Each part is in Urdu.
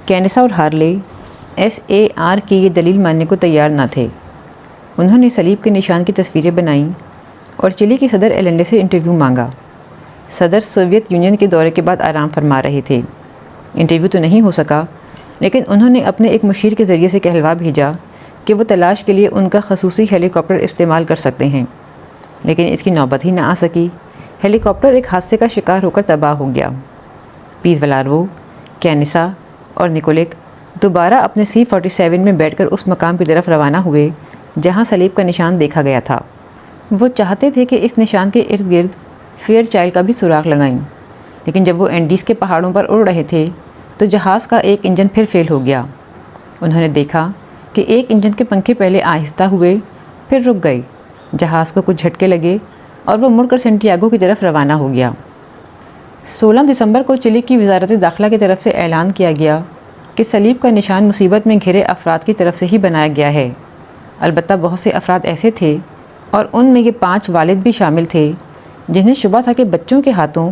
کینیسا اور ہارلے SAR کی یہ دلیل ماننے کو تیار نہ تھے۔ انہوں نے صلیب کے نشان کی تصویریں بنائیں اور چلی کی صدر ایلنڈے سے انٹرویو مانگا۔ صدر سوویت یونین کے دورے کے بعد آرام فرما رہے تھے۔ انٹرویو تو نہیں ہو سکا، لیکن انہوں نے اپنے ایک مشیر کے ذریعے سے کہلوا بھیجا کہ وہ تلاش کے لیے ان کا خصوصی ہیلی کاپٹر استعمال کر سکتے ہیں، لیکن اس کی نوبت ہی نہ آ سکی۔ ہیلی کاپٹر ایک حادثے کا شکار ہو کر تباہ ہو گیا۔ پیزوالارو، کینیسا اور نیکولک دوبارہ اپنے C-47 میں بیٹھ کر اس مقام کی طرف روانہ ہوئے جہاں صلیب کا نشان دیکھا گیا تھا۔ وہ چاہتے تھے کہ اس نشان کے ارد گرد فیئر چائلڈ کا بھی سراغ لگائیں، لیکن جب وہ اینڈیز کے پہاڑوں پر اڑ رہے تھے تو جہاز کا ایک انجن پھر فیل ہو گیا۔ انہوں نے دیکھا کہ ایک انجن کے پنکھے پہلے آہستہ ہوئے، پھر رک گئے۔ جہاز کو کچھ جھٹکے لگے اور وہ مڑ کر سینٹیاگو کی طرف روانہ ہو گیا۔ 16 دسمبر کو چلی کی وزارت داخلہ کی طرف سے اعلان کیا گیا کہ صلیب کا نشان مصیبت میں گھرے افراد کی طرف سے ہی بنایا گیا ہے۔ البتہ بہت سے افراد ایسے تھے، اور ان میں یہ 5 والد بھی شامل تھے، جنہیں شبہ تھا کہ بچوں کے ہاتھوں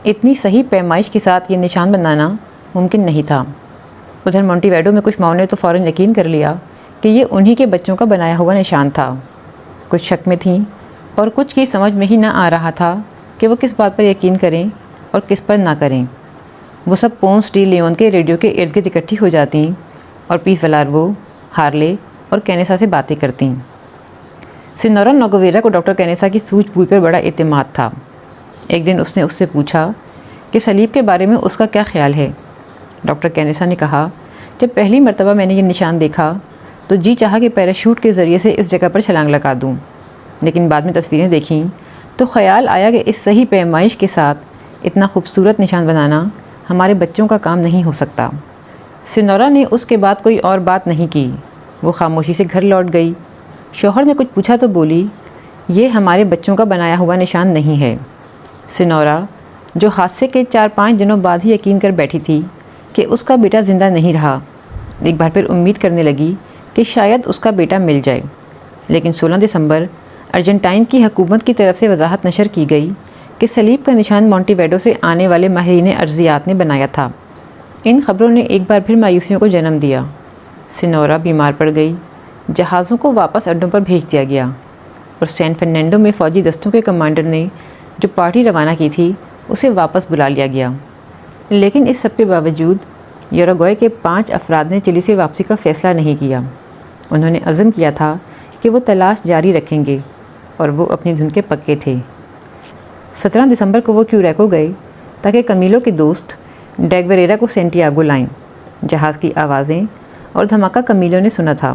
اتنی صحیح پیمائش کے ساتھ یہ نشان بنانا ممکن نہیں تھا۔ ادھر مونٹی ویڈو میں کچھ ماؤں نے تو فوراً یقین کر لیا کہ یہ انہی کے بچوں کا بنایا ہوا نشان تھا۔ کچھ شک میں تھیں اور کچھ کی سمجھ میں ہی نہ آ رہا تھا کہ وہ کس بات پر یقین کریں اور کس پر نہ کریں۔ وہ سب پونس ڈی لیون کے ریڈیو کے ارد گرد اکٹھی ہو جاتیں اور پیزوالارو، ہارلے اور کینیسا سے باتیں کرتیں۔ سینورا نوگویرا کو ڈاکٹر کینیسا کی سوجھ بوجھ پر بڑا اعتماد تھا۔ ایک دن اس نے اس سے پوچھا کہ صلیب کے بارے میں اس کا کیا خیال ہے۔ ڈاکٹر کینیسا نے کہا، جب پہلی مرتبہ میں نے یہ نشان دیکھا تو جی چاہا کہ پیراشوٹ کے ذریعے سے اس جگہ پر چھلانگ لگا دوں، لیکن بعد میں تصویریں دیکھیں تو خیال آیا کہ اس صحیح پیمائش کے ساتھ اتنا خوبصورت نشان بنانا ہمارے بچوں کا کام نہیں ہو سکتا۔ سینورا نے اس کے بعد کوئی اور بات نہیں کی۔ وہ خاموشی سے گھر لوٹ گئی۔ شوہر نے کچھ پوچھا تو بولی، یہ ہمارے بچوں کا بنایا ہوا نشان نہیں ہے۔ سینورا، جو حادثے کے 4-5 دنوں بعد ہی یقین کر بیٹھی تھی کہ اس کا بیٹا زندہ نہیں رہا، ایک بار پھر امید کرنے لگی کہ شاید اس کا بیٹا مل جائے۔ لیکن 16 دسمبر ارجنٹائن کی حکومت کی طرف سے وضاحت نشر کی گئی کہ صلیب کا نشان مونٹی ویڈو سے آنے والے ماہرین ارضیات نے بنایا تھا۔ ان خبروں نے ایک بار پھر مایوسیوں کو جنم دیا۔ سینورا بیمار پڑ گئی، جہازوں کو واپس اڈوں پر بھیج دیا گیا، اور سین فرنینڈو میں فوجی دستوں کے کمانڈر نے جو پارٹی روانہ کی تھی اسے واپس بلا لیا گیا۔ لیکن اس سب کے باوجود یوروگوئے کے 5 افراد نے چلی سے واپسی کا فیصلہ نہیں کیا۔ انہوں نے عزم کیا تھا کہ وہ تلاش جاری رکھیں گے، اور وہ اپنی دھن کے پکے تھے۔ 17 دسمبر کو وہ کیوریکو گئے تاکہ کمیلو کے دوست ڈیگویریرا کو سینٹیاگو لائیں۔ جہاز کی آوازیں اور دھماکہ کمیلو نے سنا تھا،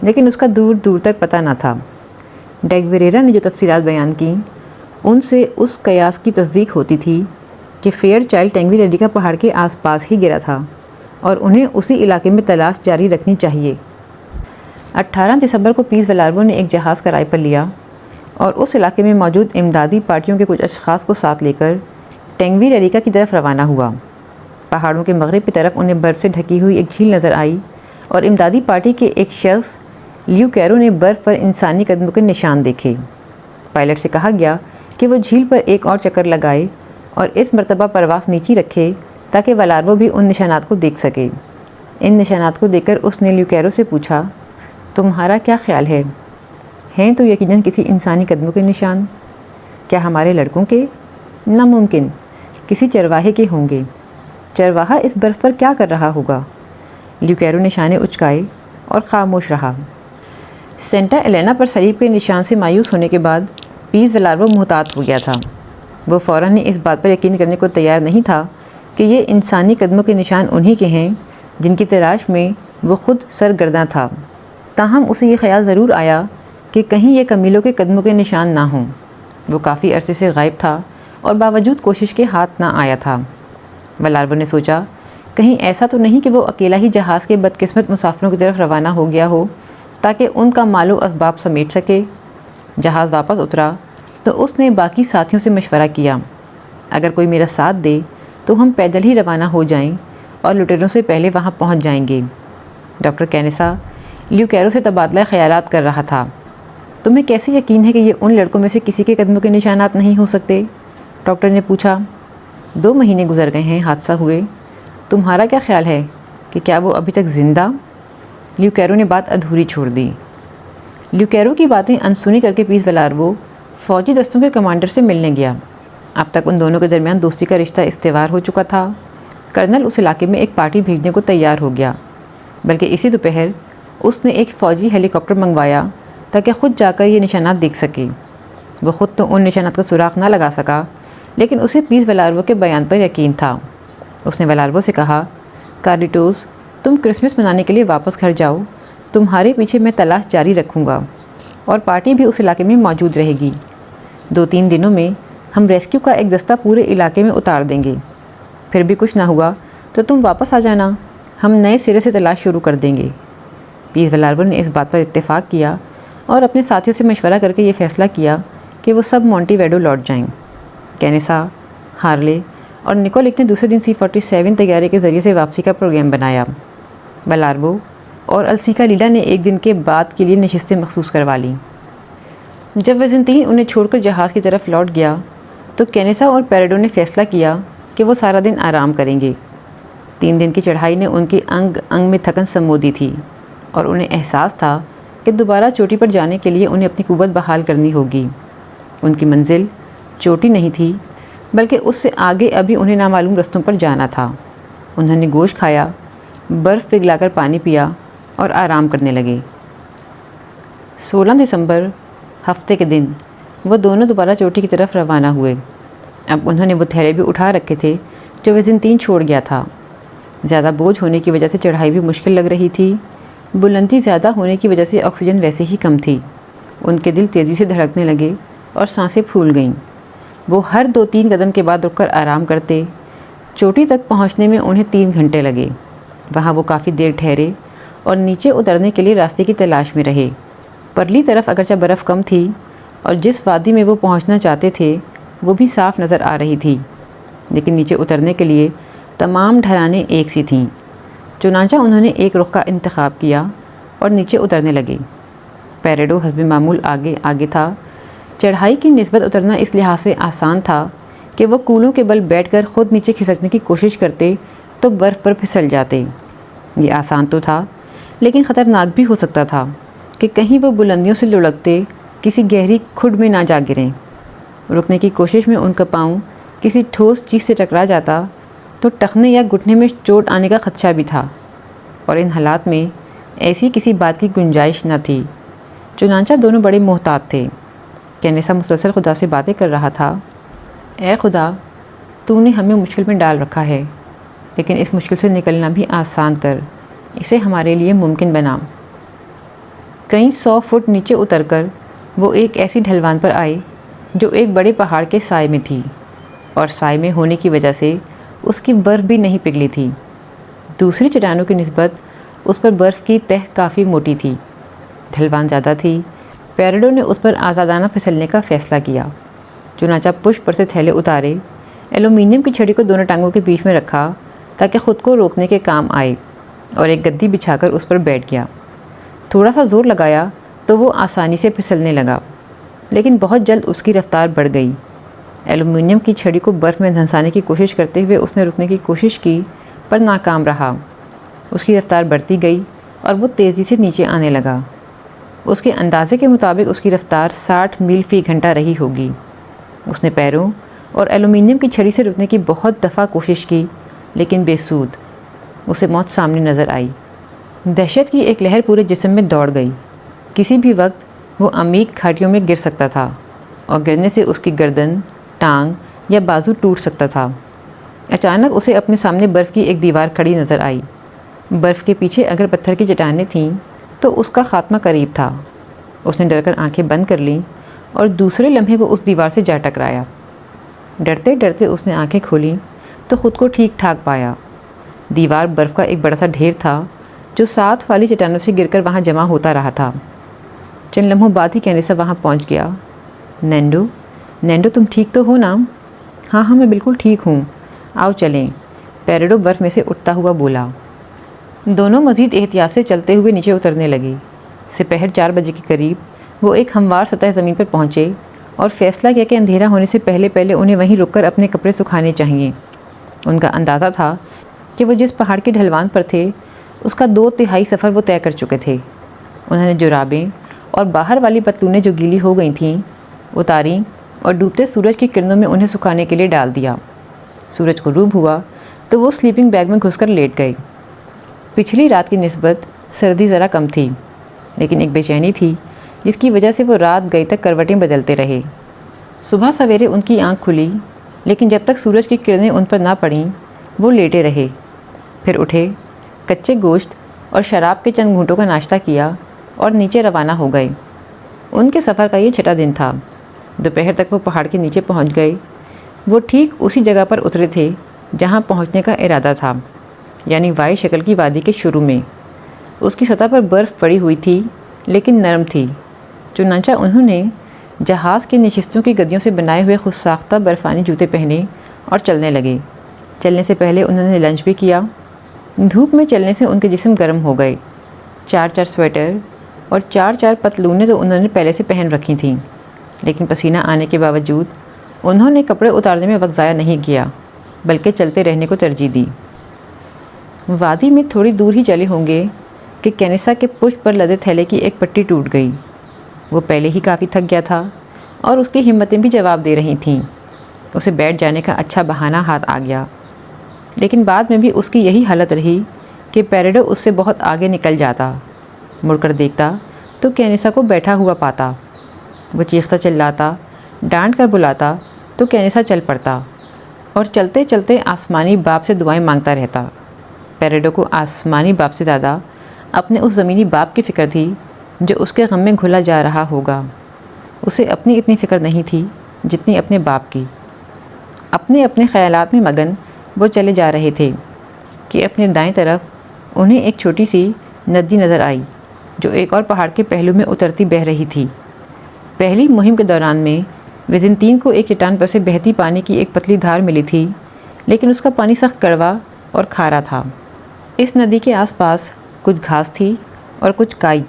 لیکن اس کا دور دور تک پتہ نہ تھا۔ ڈیگویریرا نے جو تفصیلات بیان کیں ان سے اس قیاس کی تصدیق ہوتی تھی کہ فیئر چائلڈ ٹینگوی ریڈیکا پہاڑ کے آس پاس ہی گرا تھا، اور انہیں اسی علاقے میں تلاش جاری رکھنی چاہیے۔ 18 دسمبر کو پیزوالارو نے ایک جہاز کرائے پر لیا اور اس علاقے میں موجود امدادی پارٹیوں کے کچھ اشخاص کو ساتھ لے کر ٹینگوی ریڈیکا کی طرف روانہ ہوا۔ پہاڑوں کے مغرب کی طرف انہیں برف سے ڈھکی ہوئی ایک جھیل نظر آئی، اور امدادی پارٹی کے ایک شخص لیو کیرو نے برف پر انسانی قدموں کے نشان دیکھے۔ پائلٹ سے کہا گیا کہ وہ جھیل پر ایک اور چکر لگائے اور اس مرتبہ پرواز نیچی رکھے تاکہ والارو بھی ان نشانات کو دیکھ سکے۔ ان نشانات کو دیکھ کر اس نے لیو کیرو سے پوچھا، تمہارا کیا خیال ہے؟ ہیں تو یقیناً کسی انسانی قدموں کے نشان۔ کیا ہمارے لڑکوں کے؟ ناممکن، کسی چرواہے کے ہوں گے۔ چرواہا اس برف پر کیا کر رہا ہوگا؟ لیو کیرو نے شانے اچکائے اور خاموش رہا۔ سینٹا ایلینا پر صلیب کے نشان سے مایوس ہونے کے بعد پیزوالارو محتاط ہو گیا تھا۔ وہ فوراً اس بات پر یقین کرنے کو تیار نہیں تھا کہ یہ انسانی قدموں کے نشان انہی کے ہیں جن کی تلاش میں وہ خود سرگرداں تھا۔ تاہم اسے یہ خیال ضرور آیا کہ کہیں یہ کمیلو کے قدموں کے نشان نہ ہوں۔ وہ کافی عرصے سے غائب تھا اور باوجود کوشش کے ہاتھ نہ آیا تھا۔ والارو نے سوچا، کہیں ایسا تو نہیں کہ وہ اکیلا ہی جہاز کے بدقسمت مسافروں کی طرف روانہ ہو گیا ہو تاکہ ان کا مال و اسباب سمیٹ سکے۔ جہاز واپس اترا تو اس نے باقی ساتھیوں سے مشورہ کیا، اگر کوئی میرا ساتھ دے تو ہم پیدل ہی روانہ ہو جائیں اور لٹیروں سے پہلے وہاں پہنچ جائیں گے۔ ڈاکٹر کینیسا لیو کیرو سے تبادلہ خیالات کر رہا تھا۔ تمہیں کیسے یقین ہے کہ یہ ان لڑکوں میں سے کسی کے قدموں کے نشانات نہیں ہو سکتے؟ ڈاکٹر نے پوچھا۔ 2 مہینے گزر گئے ہیں حادثہ ہوئے، تمہارا کیا خیال ہے کہ کیا وہ ابھی تک زندہ؟ لیوکیرو نے بات ادھوری چھوڑ دی۔ لیوکیرو کی باتیں انسنی کر کے پیز ویلاربو فوجی دستوں کے کمانڈر سے ملنے گیا۔ اب تک ان دونوں کے درمیان دوستی کا رشتہ استوار ہو چکا تھا۔ کرنل اس علاقے میں ایک پارٹی بھیجنے کو تیار ہو گیا، بلکہ اسی دوپہر اس نے ایک فوجی ہیلی کاپٹر منگوایا تاکہ خود جا کر یہ نشانات دیکھ سکے۔ وہ خود تو ان نشانات کا سراغ نہ لگا سکا، لیکن اسے پیز ویلاربو کے بیان پر یقین تھا۔ اس نے ویلاربو سے کہا، کارلیٹوس، تم کرسمس منانے کے لیے واپس گھر جاؤ، تمہارے پیچھے میں تلاش جاری رکھوں گا اور پارٹی بھی اس علاقے میں موجود رہے گی۔ 2-3 دنوں میں ہم ریسکیو کا ایک دستہ پورے علاقے میں اتار دیں گے۔ پھر بھی کچھ نہ ہوا تو تم واپس آ جانا، ہم نئے سرے سے تلاش شروع کر دیں گے۔ پیز ویلاربو نے اس بات پر اتفاق کیا اور اپنے ساتھیوں سے مشورہ کر کے یہ فیصلہ کیا کہ وہ سب مونٹی ویڈو لوٹ جائیں۔ کینیسا، ہارلے اور نکولک نے دوسرے دن C-47 طیارے کے ذریعے سے واپسی کا پروگرام بنایا۔ ویلاربو اور السیکا لیڈا نے ایک دن کے بعد کے لیے نشستیں مخصوص کروا لیں۔ جب ویزنطین انہیں چھوڑ کر جہاز کی طرف لوٹ گیا تو کینیسا اور پیریڈو نے فیصلہ کیا کہ وہ سارا دن آرام کریں گے۔ 3 دن کی چڑھائی نے ان کی انگ انگ میں تھکن سمودی تھی اور انہیں احساس تھا کہ دوبارہ چوٹی پر جانے کے لیے انہیں اپنی قوت بحال کرنی ہوگی۔ ان کی منزل چوٹی نہیں تھی، بلکہ اس سے آگے ابھی انہیں نامعلوم رستوں پر جانا تھا۔ انہوں نے گوشت کھایا، برف پگھلا کر پانی پیا اور آرام کرنے لگے۔ 16 دسمبر ہفتے کے دن وہ دونوں دوبارہ چوٹی کی طرف روانہ ہوئے۔ اب انہوں نے وہ تھیلے بھی اٹھا رکھے تھے جو ویزنطین چھوڑ گیا تھا۔ زیادہ بوجھ ہونے کی وجہ سے چڑھائی بھی مشکل لگ رہی تھی۔ بلندی زیادہ ہونے کی وجہ سے آکسیجن ویسے ہی کم تھی۔ ان کے دل تیزی سے دھڑکنے لگے اور سانسیں پھول گئیں۔ وہ ہر 2-3 قدم کے بعد رک کر آرام کرتے۔ چوٹی تک پہنچنے میں انہیں 3 گھنٹے لگے۔ وہاں وہ کافی دیر ٹھہرے اور نیچے اترنے کے لیے راستے کی تلاش میں رہے۔ پرلی طرف اگرچہ برف کم تھی اور جس وادی میں وہ پہنچنا چاہتے تھے وہ بھی صاف نظر آ رہی تھی، لیکن نیچے اترنے کے لیے تمام ڈھلانیں ایک سی تھیں۔ چنانچہ انہوں نے ایک رخ کا انتخاب کیا اور نیچے اترنے لگے۔ پیریڈو حسب معمول آگے آگے تھا۔ چڑھائی کی نسبت اترنا اس لحاظ سے آسان تھا کہ وہ کولوں کے بل بیٹھ کر خود نیچے کھسکنے کی کوشش کرتے تو برف پر پھسل جاتے۔ یہ آسان تو تھا، لیکن خطرناک بھی ہو سکتا تھا کہ کہیں وہ بلندیوں سے لڑکتے کسی گہری کھڈ میں نہ جا گریں۔ رکنے کی کوشش میں ان کا پاؤں کسی ٹھوس چیز سے ٹکرا جاتا تو ٹخنے یا گھٹنے میں چوٹ آنے کا خدشہ بھی تھا، اور ان حالات میں ایسی کسی بات کی گنجائش نہ تھی۔ چنانچہ دونوں بڑے محتاط تھے۔ کینیسا مسلسل خدا سے باتیں کر رہا تھا، اے خدا، تو نے ہمیں مشکل میں ڈال رکھا ہے، لیکن اس مشکل سے نکلنا بھی آسان کر، اسے ہمارے لیے ممکن بنا۔ کئی 100 فٹ نیچے اتر کر وہ ایک ایسی ڈھلوان پر آئے جو ایک بڑے پہاڑ کے سائے میں تھی، اور سائے میں ہونے کی وجہ سے اس کی برف بھی نہیں پگھلی تھی۔ دوسری چٹانوں کی نسبت اس پر برف کی تہ کافی موٹی تھی۔ ڈھلوان زیادہ تھی۔ پیریڈو نے اس پر آزادانہ پھسلنے کا فیصلہ کیا۔ چنانچہ پشت پر سے تھیلے اتارے، ایلومینیم کی چھڑی کو دونوں ٹانگوں کے بیچ میں رکھا تاکہ خود کو روکنے کے کام آئے، اور ایک گدی بچھا کر اس پر بیٹھ گیا۔ تھوڑا سا زور لگایا تو وہ آسانی سے پھسلنے لگا، لیکن بہت جلد اس کی رفتار بڑھ گئی۔ ایلومینیم کی چھڑی کو برف میں دھنسانے کی کوشش کرتے ہوئے اس نے رکنے کی کوشش کی، پر ناکام رہا۔ اس کی رفتار بڑھتی گئی اور وہ تیزی سے نیچے آنے لگا۔ اس کے اندازے کے مطابق اس کی رفتار 60 میل فی گھنٹہ رہی ہوگی۔ اس نے پیروں اور ایلومینیم کی چھڑی سے رکنے کی بہت دفعہ کوشش کی، لیکن بے سود۔ اسے موت سامنے نظر آئی۔ دہشت کی ایک لہر پورے جسم میں دوڑ گئی۔ کسی بھی وقت وہ عمیق گھاٹیوں میں گر سکتا تھا، اور گرنے سے اس کی گردن، ٹانگ یا بازو ٹوٹ سکتا تھا۔ اچانک اسے اپنے سامنے برف کی ایک دیوار کھڑی نظر آئی۔ برف کے پیچھے اگر پتھر کی چٹانیں تھیں تو اس کا خاتمہ قریب تھا۔ اس نے ڈر کر آنکھیں بند کر لیں اور دوسرے لمحے وہ اس دیوار سے جا ٹکرایا۔ ڈرتے ڈرتے اس نے آنکھیں کھولیں تو خود کو ٹھیک ٹھاک پایا۔ دیوار برف کا ایک بڑا سا ڈھیر تھا جو ساتھ والی چٹانوں سے گر کر وہاں جمع ہوتا رہا تھا۔ چند لمحوں بعد ہی کینیسا وہاں پہنچ گیا۔ نینڈو تم ٹھیک تو ہو نا؟ ہاں میں بالکل ٹھیک ہوں، آؤ چلیں، پیریڈو برف میں سے اٹھتا ہوا بولا۔ دونوں مزید احتیاط سے چلتے ہوئے نیچے اترنے لگے۔ سپہر 4 بجے کے قریب وہ ایک ہموار سطح زمین پر پہنچے اور فیصلہ کیا کہ اندھیرا ہونے سے پہلے انہیں وہیں رک کر اپنے کپڑے سکھانے چاہیے۔ ان کا اندازہ تھا کہ وہ جس پہاڑ کے ڈھلوان پر تھے اس کا 2/3 سفر وہ طے کر چکے تھے۔ انہوں نے جرابیں اور باہر والی پتلونیں جو گیلی ہو گئی تھیں اتاریں اور ڈوبتے سورج کی کرنوں میں انہیں سکھانے کے لیے ڈال دیا۔ سورج غروب ہوا تو وہ سلیپنگ بیگ میں گھس کر لیٹ گئے۔ پچھلی رات کی نسبت سردی ذرا کم تھی، لیکن ایک بے چینی تھی جس کی وجہ سے وہ رات گئی تک کروٹیں بدلتے رہے۔ صبح سویرے ان کی آنکھ کھلی، لیکن جب تک سورج کی کرنیں ان پر نہ پڑیں وہ لیٹے رہے۔ پھر اٹھے، کچے گوشت اور شراب کے چند گھونٹوں کا ناشتہ کیا اور نیچے روانہ ہو گئے۔ ان کے سفر کا یہ چھٹا دن تھا۔ دوپہر تک وہ پہاڑ کے نیچے پہنچ گئے۔ وہ ٹھیک اسی جگہ پر اترے تھے جہاں پہنچنے کا ارادہ تھا، یعنی وائی شکل کی وادی کے شروع میں۔ اس کی سطح پر برف پڑی ہوئی تھی لیکن نرم تھی، چنانچہ انہوں نے جہاز کی نشستوں کی گدیوں سے بنائے ہوئے خود ساختہ برفانی جوتے پہنے اور چلنے لگے۔ چلنے سے پہلے انہوں نے لنچ بھی کیا۔ دھوپ میں چلنے سے ان کے جسم گرم ہو گئے۔ 4 سویٹر اور 4 پتلونیں تو انہوں نے پہلے سے پہن رکھی تھیں، لیکن پسینہ آنے کے باوجود انہوں نے کپڑے اتارنے میں وقت ضائع نہیں کیا، بلکہ چلتے رہنے کو ترجیح دی۔ وادی میں تھوڑی دور ہی چلے ہوں گے کہ کینیسا کے پشت پر لدے تھیلے کی ایک پٹی ٹوٹ گئی۔ وہ پہلے ہی کافی تھک گیا تھا اور اس کی ہمتیں بھی جواب دے رہی تھیں۔ اسے بیٹھ جانے کا اچھا بہانہ ہاتھ آ گیا، لیکن بعد میں بھی اس کی یہی حالت رہی کہ پیریڈو اس سے بہت آگے نکل جاتا۔ مڑ کر دیکھتا تو کینیسا کو بیٹھا ہوا پاتا۔ وہ چیختا چلاتا، ڈانٹ کر بلاتا تو کینیسا چل پڑتا اور چلتے چلتے آسمانی باپ سے دعائیں مانگتا رہتا۔ پیریڈو کو آسمانی باپ سے زیادہ اپنے اس زمینی باپ کی فکر تھی جو اس کے غم میں گھلا جا رہا ہوگا۔ اسے اپنی اتنی فکر نہیں تھی جتنی اپنے باپ کی۔ اپنے اپنے خیالات میں مگن وہ چلے جا رہے تھے کہ اپنے دائیں طرف انہیں ایک چھوٹی سی ندی نظر آئی جو ایک اور پہاڑ کے پہلو میں اترتی بہہ رہی تھی۔ پہلی مہم کے دوران میں ویزنتین کو ایک چٹان پر سے بہتی پانی کی ایک پتلی دھار ملی تھی، لیکن اس کا پانی سخت کڑوا اور کھارا تھا۔ اس ندی کے آس پاس کچھ گھاس تھی اور کچھ کائی۔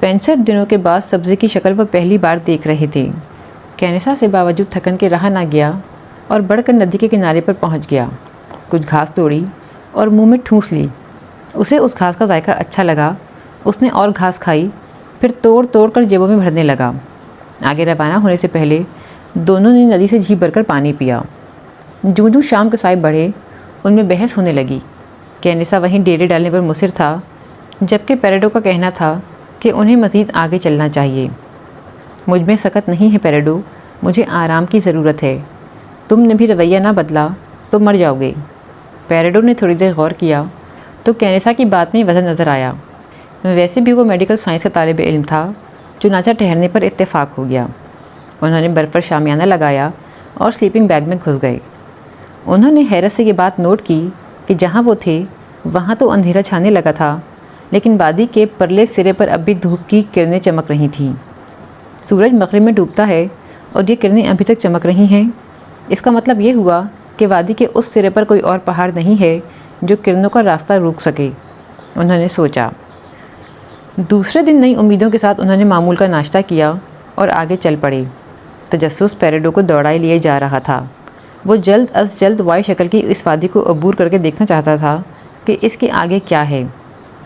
65 دنوں کے بعد سبزی کی شکل وہ پہلی بار دیکھ رہے تھے۔ کینیسا سے باوجود تھکن کے رہا نہ گیا اور بڑھ کر ندی کے کنارے پر پہنچ گیا۔ کچھ گھاس توڑی اور منہ میں ٹھونس لی۔ اسے اس گھاس کا ذائقہ اچھا لگا۔ اس نے اور گھاس کھائی، پھر توڑ توڑ کر جیبوں میں بھرنے لگا۔ آگے روانہ ہونے سے پہلے دونوں نے ندی سے جھیپ بھر کر پانی پیا۔ جوں شام کے سائے بڑھے ان میں بحث ہونے لگی۔ کینیسا وہیں ڈیرے ڈالنے پر مصر تھا، جبکہ پیریڈو کا کہنا تھا کہ انہیں مزید آگے چلنا چاہیے۔ مجھ میں سکت نہیں ہے پیریڈو، مجھے آرام کی ضرورت ہے۔ تم نے بھی رویہ نہ بدلا تو مر جاؤ گے۔ پیریڈو نے تھوڑی دیر غور کیا تو کینیسا کی بات میں وزن نظر آیا۔ ویسے بھی وہ میڈیکل سائنس کا طالب علم تھا، چنانچہ ٹھہرنے پر اتفاق ہو گیا۔ انہوں نے برف پر شامیانہ لگایا اور سلیپنگ بیگ میں گھس گئے۔ انہوں نے حیرت سے یہ بات نوٹ کی کہ جہاں وہ تھے وہاں تو اندھیرا چھانے لگا تھا، لیکن وادی کے پرلے سرے پر اب بھی دھوپ کی کرنیں چمک رہی تھیں۔ سورج مغرب میں ڈوبتا ہے اور یہ کرنیں ابھی تک چمک رہی ہیں۔ اس کا مطلب یہ ہوا کہ وادی کے اس سرے پر کوئی اور پہاڑ نہیں ہے جو کرنوں کا راستہ روک سکے، انہوں نے سوچا۔ دوسرے دن نئی امیدوں کے ساتھ انہوں نے معمول کا ناشتہ کیا اور آگے چل پڑے۔ تجسس پیریڈو کو دوڑائے لیے جا رہا تھا۔ وہ جلد از جلد وائی شکل کی اس وادی کو عبور کر کے دیکھنا چاہتا تھا کہ اس کے آگے کیا ہے،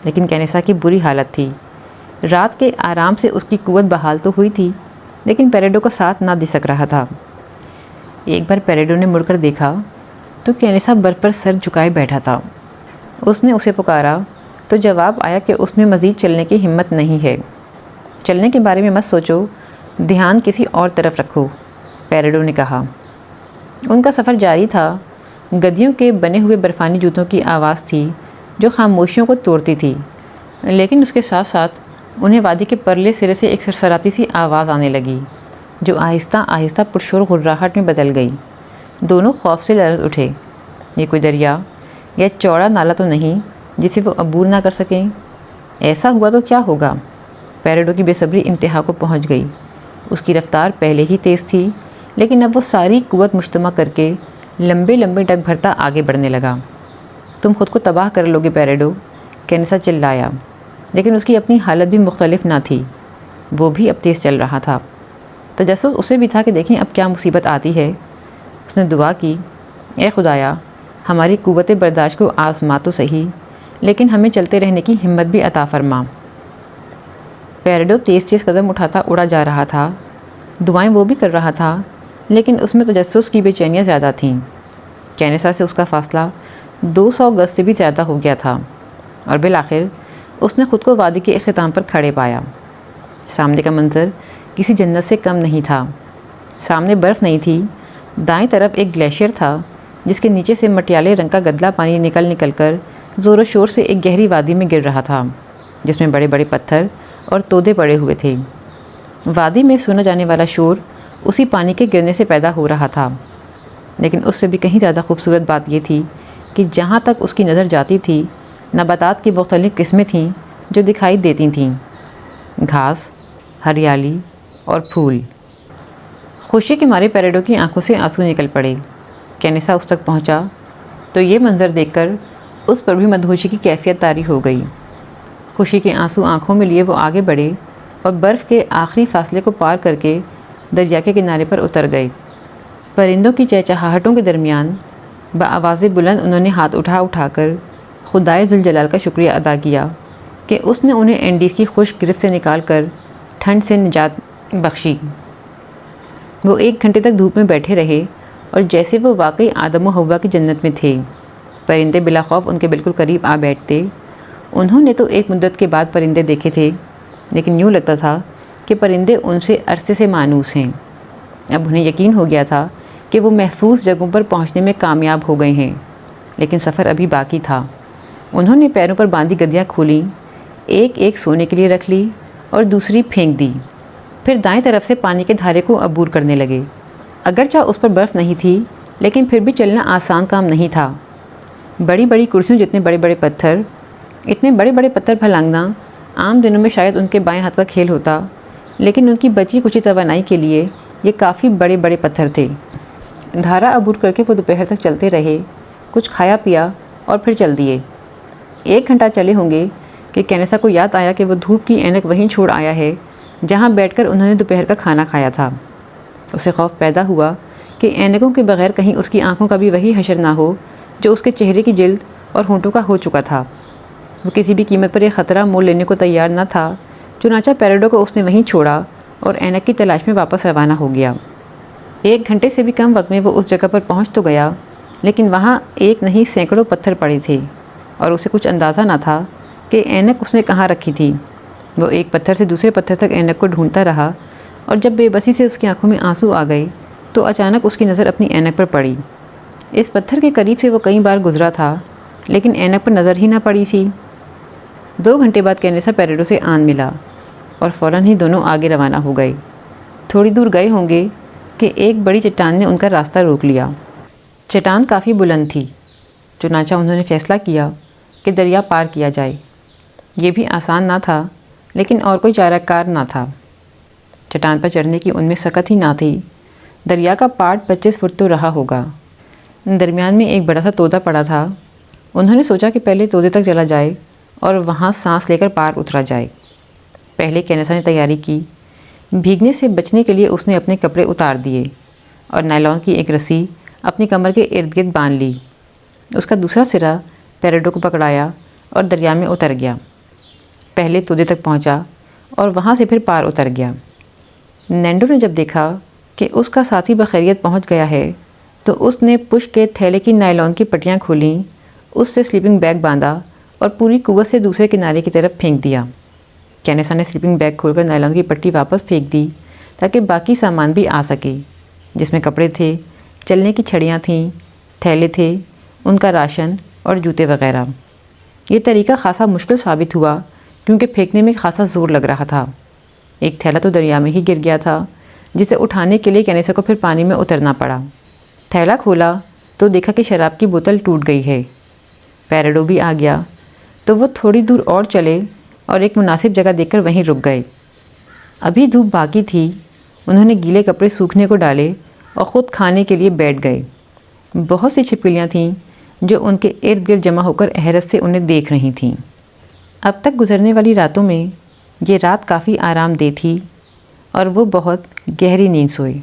لیکن کینیسا کی بری حالت تھی۔ رات کے آرام سے اس کی قوت بحال تو ہوئی تھی، لیکن پیریڈو کا ساتھ نہ دے سک رہا تھا۔ ایک بار پیریڈو نے مڑ کر دیکھا تو کینیسا برف پر سر جھکائے بیٹھا تھا۔ اس نے اسے پکارا تو جواب آیا کہ اس میں مزید چلنے کی ہمت نہیں ہے۔ چلنے کے بارے میں مت سوچو، دھیان کسی اور طرف رکھو، پیریڈو نے کہا۔ ان کا سفر جاری تھا۔ گدیوں کے بنے ہوئے برفانی جوتوں کی آواز تھی جو خاموشیوں کو توڑتی تھی، لیکن اس کے ساتھ ساتھ انہیں وادی کے پرلے سرے سے ایک سرسراتی سی آواز آنے لگی جو آہستہ آہستہ پرشور غراہٹ میں بدل گئی۔ دونوں خوف سے لرز اٹھے۔ یہ کوئی دریا یا چوڑا نالا تو نہیں جسے وہ عبور نہ کر سکیں؟ ایسا ہوا تو کیا ہوگا؟ پیریڈو کی بے صبری انتہا کو پہنچ گئی۔ اس کی رفتار پہلے ہی تیز تھی، لیکن اب وہ ساری قوت مجتمع کر کے لمبے لمبے ڈگ بھرتا آگے بڑھنے لگا۔ تم خود کو تباہ کر لوگے پیریڈو، کینیسا چلایا، لیکن اس کی اپنی حالت بھی مختلف نہ تھی۔ وہ بھی اب تیز چل رہا تھا۔ تجسس اسے بھی تھا کہ دیکھیں اب کیا مصیبت آتی ہے۔ اس نے دعا کی، اے خدایا، ہماری قوت برداشت کو آزما تو صحیح، لیکن ہمیں چلتے رہنے کی ہمت بھی عطا فرما۔ پیریڈو تیز تیز قدم اٹھاتا اڑا جا رہا تھا، دعائیں وہ بھی کر رہا تھا، لیکن اس میں تجسس کی بے چینیاں زیادہ تھیں۔ کینیسا سے اس کا فاصلہ 200 گز سے بھی زیادہ ہو گیا تھا، اور بالآخر اس نے خود کو وادی کے اختتام پر کھڑے پایا۔ سامنے کا منظر کسی جنت سے کم نہیں تھا۔ سامنے برف نہیں تھی، دائیں طرف ایک گلیشیئر تھا جس کے نیچے سے مٹیالے رنگ کا گدلا پانی نکل کر زور و شور سے ایک گہری وادی میں گر رہا تھا، جس میں بڑے بڑے پتھر اور تودے پڑے ہوئے تھے۔ وادی میں سنا جانے والا شور اسی پانی کے گرنے سے پیدا ہو رہا تھا، لیکن اس سے بھی کہیں زیادہ خوبصورت بات یہ تھی کہ جہاں تک اس کی نظر جاتی تھی نباتات کی مختلف قسمیں تھیں جو دکھائی دیتی تھیں، گھاس، ہریالی اور پھول۔ خوشی کے مارے پیریڈو کی آنکھوں سے آنسو نکل پڑے۔ کینیسا اس تک پہنچا تو یہ منظر دیکھ کر اس پر بھی مدہوشی کی کیفیت طاری ہو گئی۔ خوشی کے آنسو آنکھوں میں لیے وہ آگے بڑھے اور برف کے آخری فاصلے کو پار کر کے دریا کے کنارے پر اتر گئے۔ پرندوں کی چہچہاہٹوں کے درمیان بآواز بلند انہوں نے ہاتھ اٹھا کر خدائے ذوالجلال کا شکریہ ادا کیا کہ اس نے انہیں اینڈیز کی خشک گرفت سے نکال کر ٹھنڈ سے نجات بخشی۔ وہ 1 گھنٹے تک دھوپ میں بیٹھے رہے اور جیسے وہ واقعی آدم و حوا کی جنت میں تھے۔ پرندے بلا خوف ان کے بالکل قریب آ بیٹھتے۔ انہوں نے تو ایک مدت کے بعد پرندے دیکھے تھے، لیکن یوں لگتا تھا کہ پرندے ان سے عرصے سے مانوس ہیں۔ اب انہیں یقین ہو گیا تھا کہ وہ محفوظ جگہوں پر پہنچنے میں کامیاب ہو گئے ہیں، لیکن سفر ابھی باقی تھا۔ انہوں نے پیروں پر باندھی گدیاں کھولیں، ایک ایک سونے کے لیے رکھ لی اور دوسری پھینک دی، پھر دائیں طرف سے پانی کے دھارے کو عبور کرنے لگے۔ اگرچہ اس پر برف نہیں تھی، لیکن پھر بھی چلنا آسان کام نہیں تھا۔ بڑی بڑی کرسیوں جتنے بڑے بڑے پتھر، اتنے بڑے بڑے پتھر پھلانگنا عام دنوں میں شاید ان کے بائیں ہاتھ کا کھیل ہوتا، لیکن ان کی بچی کچی توانائی کے لیے یہ کافی بڑے بڑے پتھر تھے۔ دھارا عبور کر کے وہ دوپہر تک چلتے رہے، کچھ کھایا پیا اور پھر چل دیے۔ 1 گھنٹہ چلے ہوں گے کہ کینیسا کو یاد آیا کہ وہ دھوپ کی اینک وہیں چھوڑ آیا ہے جہاں بیٹھ کر انہوں نے دوپہر کا کھانا کھایا تھا۔ اسے خوف پیدا ہوا کہ اینکوں کے بغیر کہیں اس کی آنکھوں کا بھی وہی حشر نہ ہو جو اس کے چہرے کی جلد اور ہونٹوں کا ہو چکا تھا۔ وہ کسی بھی قیمت پر یہ خطرہ مول لینے کو تیار نہ تھا، چنانچہ پیریڈو کو اس نے وہیں چھوڑا اور اینک کی تلاش میں واپس روانہ ہو گیا۔ 1 گھنٹے سے بھی کم وقت میں وہ اس جگہ پر پہنچ تو گیا، لیکن وہاں ایک نہیں سینکڑوں پتھر پڑے تھے اور اسے کچھ اندازہ نہ تھا کہ اینک اس نے کہاں رکھی تھی۔ وہ ایک پتھر سے دوسرے پتھر تک اینک کو ڈھونڈتا رہا، اور جب بے بسی سے اس کی آنکھوں میں آنسو آ گئے تو اچانک اس کی نظر اپنی اینک پر پڑی۔ اس پتھر کے قریب سے وہ کئی بار گزرا تھا، لیکن اینک پر نظر ہی نہ پڑی تھی۔ 2 گھنٹے بعد کینیسا پیریڈو سے آن ملا اور فوراً ہی دونوں آگے روانہ ہو گئے۔ تھوڑی دور گئے ہوں گے کہ ایک بڑی چٹان نے ان کا راستہ روک لیا۔ چٹان کافی بلند تھی، چنانچہ انہوں نے فیصلہ کیا کہ دریا پار کیا جائے۔ یہ بھی آسان نہ تھا، لیکن اور کوئی چارہ کار نہ تھا۔ چٹان پر چڑھنے کی ان میں سکت ہی نہ تھی۔ دریا کا پاٹ 25 فٹ تو رہا ہوگا۔ درمیان میں ایک بڑا سا تودا پڑا تھا۔ انہوں نے سوچا کہ پہلے تودے تک چلا جائے اور وہاں سانس لے کر پار اترا جائے۔ پہلے کینیسا نے تیاری کی۔ بھیگنے سے بچنے کے لیے اس نے اپنے کپڑے اتار دیے اور نائلون کی ایک رسی اپنی کمر کے ارد گرد باندھ لی۔ اس کا دوسرا سرا پیریڈو کو پکڑایا اور دریا میں اتر گیا۔ پہلے تودے تک پہنچا اور وہاں سے پھر پار اتر گیا۔ نینڈو نے جب دیکھا کہ اس کا ساتھی بخیریت پہنچ گیا ہے تو اس نے پشت کے تھیلے کی نائلون کی پٹیاں کھولیں، اس سے سلیپنگ بیگ باندھا اور پوری قوت سے دوسرے کنارے کی طرف پھینک دیا۔ کینیسا نے سلیپنگ بیگ کھول کر نائلون کی پٹی واپس پھینک دی تاکہ باقی سامان بھی آ سکے، جس میں کپڑے تھے، چلنے کی چھڑیاں تھیں، تھیلے تھے، ان کا راشن اور جوتے وغیرہ۔ یہ طریقہ خاصا مشکل ثابت ہوا کیونکہ پھینکنے میں خاصا زور لگ رہا تھا۔ ایک تھیلا تو دریا میں ہی گر گیا تھا، جسے اٹھانے کے لیے کینیسا کو پھر پانی میں اترنا پڑا۔ تھیلا کھولا تو دیکھا کہ شراب کی بوتل ٹوٹ گئی ہے۔ پیریڈو بھی آ گیا تو وہ تھوڑی دور اور چلے اور ایک مناسب جگہ دیکھ کر وہیں رک گئے۔ ابھی دھوپ باقی تھی۔ انہوں نے گیلے کپڑے سوکھنے کو ڈالے اور خود کھانے کے لیے بیٹھ گئے۔ بہت سی چھپکلیاں تھیں جو ان کے ارد گرد جمع ہو کر حیرت سے انہیں دیکھ رہی تھیں۔ اب تک گزرنے والی راتوں میں یہ رات کافی آرام دہ تھی اور وہ بہت گہری نیند سوئے۔